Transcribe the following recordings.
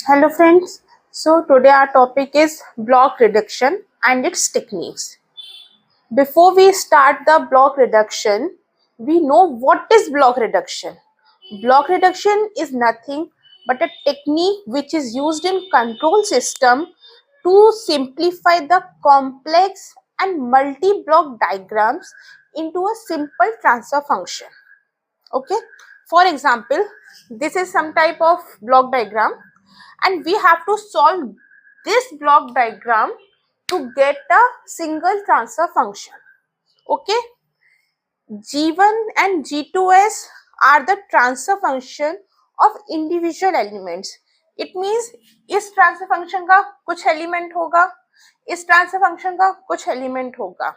Hello friends, so today our topic is block reduction and its techniques. Before we start the block reduction, we know what is block reduction. Block reduction is nothing but a technique which is used in control system to simplify the complex and multi-block diagrams into a simple transfer function. Okay, for example, this is some type of block diagram and we have to solve this block diagram to get a single transfer function. Okay, G1 and G2s are the transfer function of individual elements. It means इस transfer function का कुछ element होगा, इस transfer function का कुछ element होगा.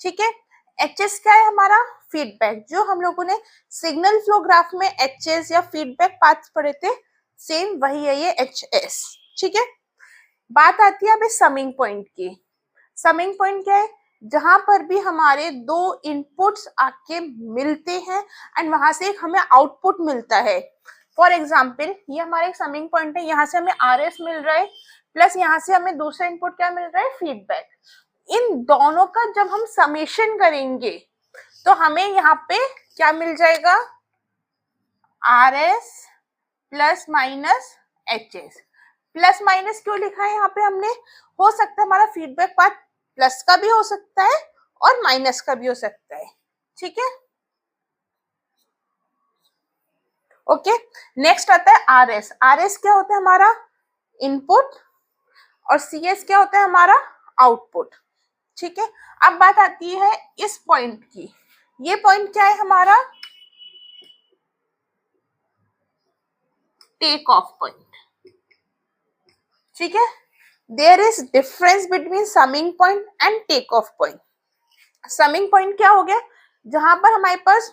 ठीक है. एच क्या है हमारा? फीडबैक. जो हम लोगों ने सिग्नल फ्लो ग्राफ में एच या फीडबैक पाथ पढ़े थे, सेम वही है ये एच एस. ठीक है. बात आती है अब समिंग पॉइंट की. समिंग पॉइंट क्या है? जहां पर भी हमारे दो इनपुट्स आके मिलते हैं एंड वहां से एक हमें आउटपुट मिलता है. फॉर एग्जाम्पल, ये हमारा एक समिंग पॉइंट है. यहाँ से हमें आर एस मिल रहा है प्लस यहाँ से हमें दूसरा इनपुट क्या मिल रहा है? फीडबैक. इन दोनों का जब हम समेशन करेंगे तो हमें यहाँ पे क्या मिल जाएगा? R S plus minus H S. Plus minus क्यों लिखा है यहाँ पे हमने? हो सकता है हमारा फीडबैक पाथ प्लस का भी हो सकता है और माइनस का भी हो सकता है. ठीक है. ओके, नेक्स्ट आता है आर एस. आर एस क्या होता है? हमारा इनपुट. और सी एस क्या होता है? हमारा आउटपुट. ठीक है. अब बात आती है इस पॉइंट की. ये पॉइंट क्या है हमारा? Take off point. ठीक है. There is difference between summing point and take off point. Summing point क्या हो गया? जहां पर हमारे पास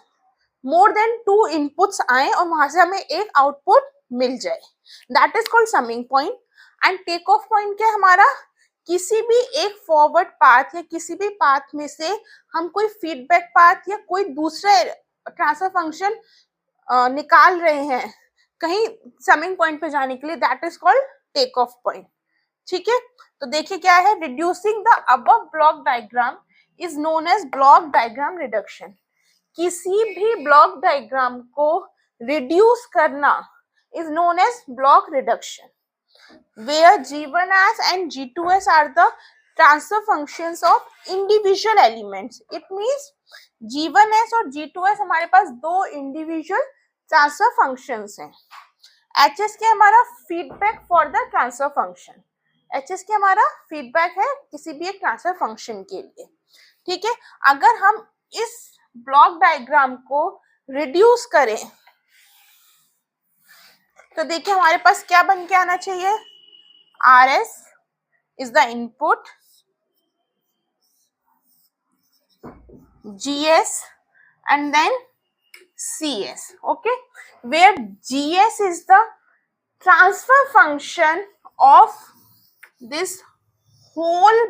मोर देन 2 इनपुट्स आए और वहां से हमें एक आउटपुट मिल जाए, that is called summing point. And take off point क्या है हमारा? किसी भी एक फॉरवर्ड पाथ या किसी भी पाथ में से हम कोई फीडबैक पाथ या कोई दूसरा ट्रांसफर फंक्शन निकाल रहे हैं कहीं समिंग पॉइंट पे जाने के लिए, that is called take off point. ठीक है. तो देखिए क्या है, reducing the above block diagram is known as block diagram reduction. किसी भी ब्लॉक डायग्राम को रिड्यूस करना is known as block reduction, where G1s and G2s are the transfer functions of individual elements. It means G1s और G2s हमारे पास दो individual transfer functions हैं. HS क्या हमारा? Feedback for the transfer function. HS क्या हमारा? Feedback है किसी भी एक ट्रांसफर फंक्शन के लिए. ठीक है. अगर हम इस ब्लॉक डायग्राम को रिड्यूस करें तो देखिए हमारे पास क्या बन के आना चाहिए? R S is the input, GS and then CS. Okay, where GS is the transfer function of this whole